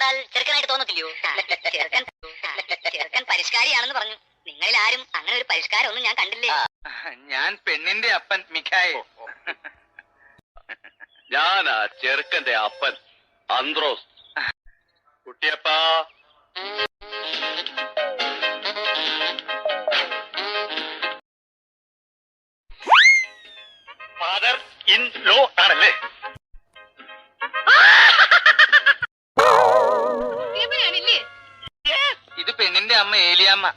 കണ്ടാൽ ചെറുക്കനായിട്ട് തോന്നത്തില്ലയോ? ചെറുക്കൻ പരിഷ്കാരിയാണെന്ന് പറഞ്ഞു. നിങ്ങളിൽ ആരും അങ്ങനെ ഒരു പരിഷ്കാരം ഒന്നും ഞാൻ കണ്ടില്ലേ. ഞാൻ പെണ്ണിന്റെ അപ്പൻ മിഖായി. ഞാനാ ചെറുക്കന്റെ അപ്പൻ അന്ത്രോസ്. കുട്ടിയപ്പാ, ഫാദർ ഇൻ ലോ ആണല്ലേ? ഇത് പെണ്ണിന്റെ അമ്മ ഏലിയമ്മ.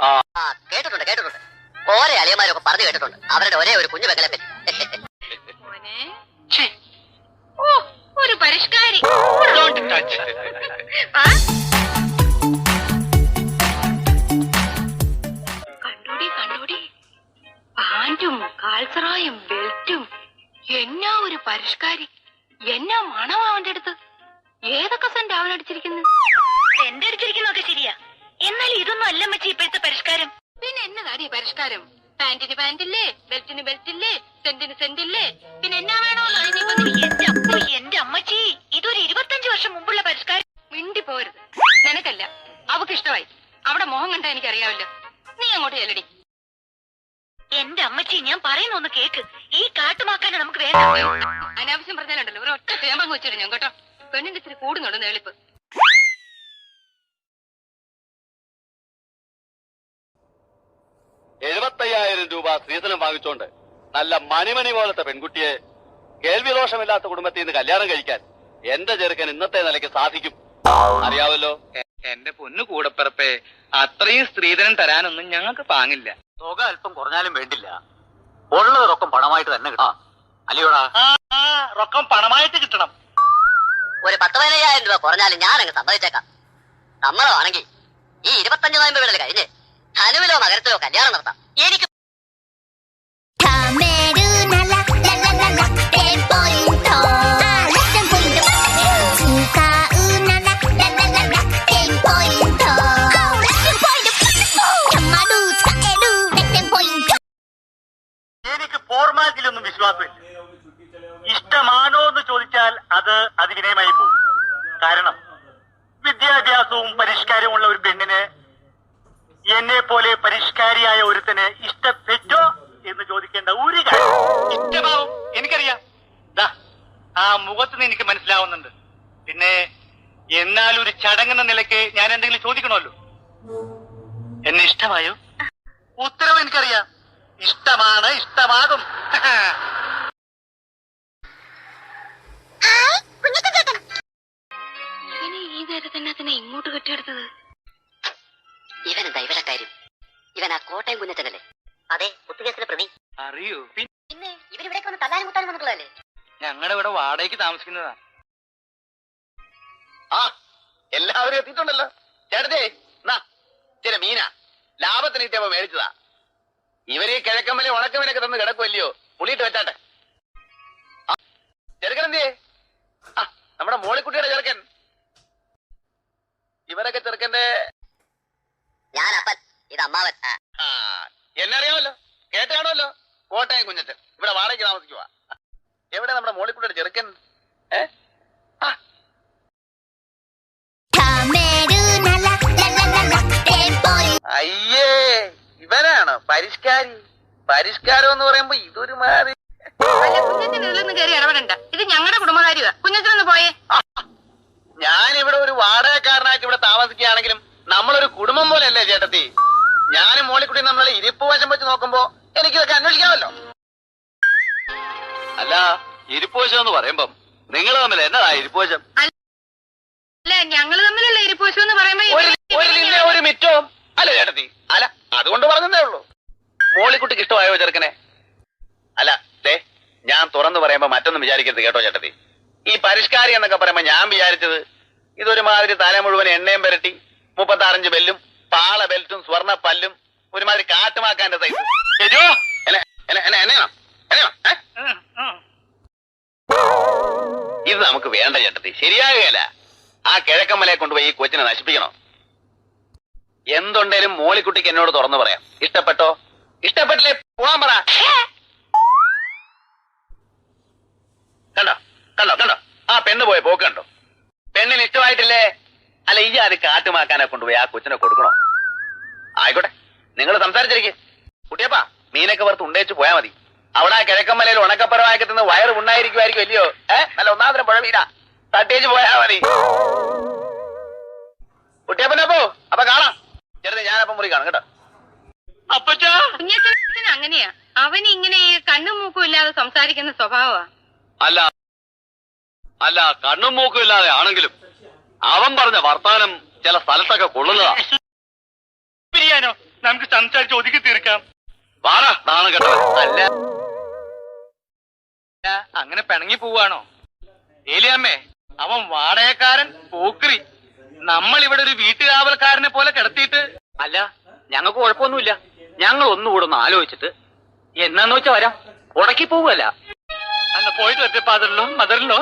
കേട്ടിട്ടുണ്ട് കേട്ടിട്ടുണ്ട്. ഓരോ അളിയന്മാരൊക്കെ പറഞ്ഞു കേട്ടിട്ടുണ്ട് അവരുടെ ഒരേ ഒരു കുഞ്ഞു പെങ്ങളെ പറ്റി. ഒരു പരിഷ്കാരി. കണ്ടോടി കണ്ടോടി, പാന്റും കാൽസറായും ബെൽറ്റും. എന്നാ ഒരു പരിഷ്കാരി, എന്നാ മണം അവന്റെ അടുത്ത്. ഏതൊക്കെ സെന്റ് അവൻ അടിച്ചിരിക്കുന്നു. സെന്റ് അടിച്ചിരിക്കുന്നൊക്കെ ശരിയാ, എന്നാൽ ഇതൊന്നും അല്ല മച്ചി ഇപ്പോഴത്തെ പരിഷ്കാരം. പിന്നെ എന്നതാടി പരിഷ്കാരം? പാന്റിന് പാന്റില്ലേ, ബെൽറ്റിന് ബെൽറ്റില്ലേ, സെന്റിന് സെന്റില്ലേ, പിന്നെ എന്നാ വേണോ? എന്റെ അമ്മച്ചി, ഇതൊരു 25 വർഷം മുമ്പുള്ള പരിഷ്കാരം. മിണ്ടി പോരുത്. നിനക്കല്ല, അവക്ക് ഇഷ്ടമായി. അവിടെ മോഹം കണ്ടാ എനിക്കറിയാമല്ലോ. നീ അങ്ങോട്ട് ചെല്ലടി. എന്റെ അമ്മച്ചി, ഞാൻ പറയുന്ന ഒന്ന് കേക്ക്. ഈ കാട്ടുമാക്കാനെ നമുക്ക് വേണ്ട. അനാവശ്യം പറഞ്ഞാലുണ്ടല്ലോ ഒരു ഒറ്റ തേമ്പങ്ങ് വെച്ചിട്ട് ഞാൻ കേട്ടോ. പെണ്ണിന്റെ ഇത്തിരി കൂടുന്നുണ്ട് നേളിപ്പ്. 75,000 രൂപ സ്ത്രീധനം വാങ്ങിച്ചോണ്ട് നല്ല മണിമണി പോലത്തെ പെൺകുട്ടിയെ കേൾവിദോഷമില്ലാത്ത കുടുംബത്തിൽ നിന്ന് കല്യാണം കഴിക്കാൻ എന്റെ ചെറുക്കൻ ഇന്നത്തെ നിലയ്ക്ക് സാധിക്കും. അറിയാവല്ലോ. എന്റെ പൊന്നു കൂടപ്പിറപ്പേ, അത്രയും സ്ത്രീധനം തരാനൊന്നും ഞങ്ങൾക്ക് പാങ്ങില്ല. തുക അല്പം കുറഞ്ഞാലും വേണ്ടില്ല, ഉള്ളത് റൊക്കം പണമായിട്ട് തന്നെ കിട്ടാം. അല്ലയോടാ? റൊക്കം പണമായിട്ട് കിട്ടണം. ഒരു 10-15,000 രൂപ കുറഞ്ഞാലും ഞാൻ അങ്ങ് സമ്മതിച്ചേക്കാം. സമ്മതമാണെങ്കിൽ ഈ 25 നോയമ്പ് വിടൽ കഴിഞ്ഞ് ധനുവിലോ മകരത്തിലോ കല്യാണം നടത്താം. എനിക്ക് എനിക്ക് ഫോർമാലിറ്റിയിലൊന്നും വിശ്വാസമില്ല. ഇഷ്ടമാണോ എന്ന് ചോദിച്ചാൽ അത് വിനയമായി പോകും. കാരണം വിദ്യാഭ്യാസവും പരിഷ്കാരവും ഉള്ള ഒരു പെണ്ണിന് എന്നെ പോലെ പരിഷ്കാരിയായ ഒരുത്തന് ഇഷ്ടപ്പെട്ടോ എന്ന് ചോദിക്കേണ്ട ഒരു കാര്യം. ഇഷ്ടമാവും, എനിക്കറിയാം. ആ മുഖത്തുനിന്ന് എനിക്ക് മനസ്സിലാവുന്നുണ്ട്. പിന്നെ എന്നാൽ ഒരു ചടങ്ങെന്ന നിലയ്ക്ക് ഞാൻ എന്തെങ്കിലും ചോദിക്കണമല്ലോ. എന്നെ ഇഷ്ടമായോ? ഉത്തരവ് എനിക്കറിയാം. ഇഷ്ടമാണ്, ഇഷ്ടമാകും. ഈ നേരത്തെ തന്നെ ഇങ്ങോട്ട് കെട്ടിയെടുത്തത്. ഇവനെന്താ ഇവിടെ കാര്യം? ഇവൻ ആ കോട്ടയം കുഞ്ഞച്ചനല്ലേ? അതെ, കുത്തുകേസിലെ പ്രതി. അറിയൂ? പിന്നെ ഇവരിവിടേക്ക് വന്ന് തല്ലാനും കുത്താനും വന്നിട്ടുള്ളതല്ലേ? ഞങ്ങളുടെ ഇവിടെ വാടകയ്ക്ക് താമസിക്കുന്നതാ. എല്ലാവരും എത്തിയിട്ടുണ്ടല്ലോ. ചേട്ടത്തെ ചില മീന ലാഭത്തിന് കിട്ടിയപ്പോ മേടിച്ചതാ. ഇവര് കിഴക്കമ്മലെ ഉണക്കമലൊക്കെ തന്ന് കിടക്കുമല്ലയോ, പുളിയിട്ട് വെച്ചാട്ടെ. ചെറുക്കൻ എന്തിയേ? നമ്മുടെ മോളിക്കുട്ടിയുടെ ചെറുക്കൻ. ഇവരൊക്കെ ചെറുക്കന്റെ ഞാൻ അപ്പൻ, ഇത് അമ്മാവൻ. എന്നെ അറിയാമല്ലോ, കേട്ടാണല്ലോ. കോട്ടയം കുഞ്ഞച്ചൻ ഇവിടെ വാടകയ്ക്ക് താമസിക്കുവാ. എവിടെ നമ്മുടെ മോളിക്കുട്ടിയുടെ ചെറുക്കൻ? അയ്യേ, ഇവനാണോ പരിഷ്കാരി? പരിഷ്കാരം എന്ന് പറയുമ്പോ ഇതൊരു മാറി. അല്ല, കുഞ്ഞച്ചൻ ഇതിലൊന്നും കയറി ഇടപെടണ്ട. ഇത് ഞങ്ങളുടെ കുടുംബകാര്യമാ. കുഞ്ഞച്ചനൊന്ന് പോയേ. ഞാനിവിടെ ഒരു വാടകക്കാരനായിട്ട് ഇവിടെ താമസിക്കുകയാണെങ്കിലും നമ്മളൊരു കുടുംബം പോലെയല്ലേ ചേട്ടത്തി? ഞാനും മോളിക്കുട്ടി നമ്മളെ ഇരിപ്പ് വശം വെച്ച് നോക്കുമ്പോ എനിക്കിതൊക്കെ അന്വേഷിക്കാമല്ലോ. അല്ല, ഇരിപ്പ് വശം എന്ന് പറയുമ്പം നിങ്ങൾ തമ്മിൽ എന്നതാ ഇരിപ്പ് വശം? അല്ല, ഞങ്ങള് തമ്മിലുള്ള ഇരിപ്പോശം എന്ന് പറയുമ്പോ ഒരു മിറ്റവും അല്ല ചേട്ടത്തി. അല്ല, അതുകൊണ്ട് പറഞ്ഞതേ ഉള്ളൂ. മോളിക്കുട്ടിക്ക് ഇഷ്ടമായോ ചെറുക്കനെ? അല്ല, ഞാൻ തുറന്നു പറയുമ്പോ മറ്റൊന്നും വിചാരിക്കരുത് കേട്ടോ ചേട്ടത്തി. ഈ പരിഷ്കാരി എന്നൊക്കെ പറയുമ്പോ ഞാൻ വിചാരിച്ചത് ഇതൊരുമാതിരി തല മുഴുവൻ എണ്ണയും പുരട്ടി 36 ബെല്ലും പാള ബെൽറ്റും സ്വർണ്ണ പല്ലും ഒരുമാതിരി കാട്ടുമാക്കാന്റെ സൈസ്. ഇത് നമുക്ക് വേണ്ട ചേട്ടത്തി, ശരിയാകുകയല്ല. ആ കിഴക്കമ്മലയെ കൊണ്ടുപോയി ഈ കൊച്ചിനെ നശിപ്പിക്കണോ? എന്തുണ്ടേലും മോളിക്കുട്ടിക്ക് എന്നോട് തുറന്നു പറയാം. ഇഷ്ടപ്പെട്ടോ? ഇഷ്ടപ്പെട്ടില്ലേ പോവാൻ പറ. കണ്ടോ കണ്ടോ കണ്ടോ, ആ പെണ്ണ് പോയ പോക്ക് കണ്ടോ? പെണ്ണിന് ഇഷ്ടമായിട്ടില്ലേ? അല്ല ഈ അത് കാട്ടുമാക്കാനെ കൊണ്ടുപോയി ആ കൊച്ചിനെ കൊടുക്കണോ? ആയിക്കോട്ടെ, നിങ്ങൾ സംസാരിച്ചിരിക്കും. കുട്ടിയപ്പാ, മീനൊക്കെ വറുത്ത് ഉണ്ടേച്ച് പോയാ മതി. അവിടെ ആ കിഴക്കമ്മലയിൽ ഉണക്കപ്പരമാക്കി തിന്ന് വയറ് ഉണ്ടായിരിക്കുമായിരിക്കും അല്ലയോ? നല്ല ഒന്നാമതിനെ പുഴ വീരാ തട്ടേച്ച് പോയാ മതി. കുട്ടിയപ്പനപ്പോ അപ്പൊ കാണാം. ചെറുത് ഞാനപ്പം മുറി കാണും കേട്ടോ. അപ്പച്ചാ കുഞ്ഞച്ചൻ അങ്ങനെയാ, അവൻ ഇങ്ങനെ കണ്ണും മൂക്കും ഇല്ലാതെ സംസാരിക്കുന്ന സ്വഭാവമാ. അല്ല കണ്ണും മൂക്കും ഇല്ലാതെ ആണെങ്കിലും അവൻ പറഞ്ഞ വർത്താനം ചില സ്ഥലത്തൊക്കെ കൊള്ളുന്നതാ. പിരിയാനോ? നമുക്ക് സംസാരിച്ച് ഒതുക്കി തീർക്കാം. വാടാ നാണം കേട്ടോ. അല്ല അങ്ങനെ പിണങ്ങി പോവാണോ? ഏലിയമ്മേ, അവൻ വാടകക്കാരൻ പോക്രി. നമ്മൾ ഇവിടെ ഒരു വീട്ടുകാവൽക്കാരനെ പോലെ കിടത്തിയിട്ട്. അല്ല, ഞങ്ങൾക്ക് കുഴപ്പമൊന്നുമില്ല. ഞങ്ങൾ ഒന്നുകൂടെ ഒന്ന് ആലോചിച്ചിട്ട് എന്നാന്ന് വെച്ചാ വരാം. ഉടക്കി പോവല്ല. അന്ന് പോയിട്ട് വരട്ടെ. മദറിലോ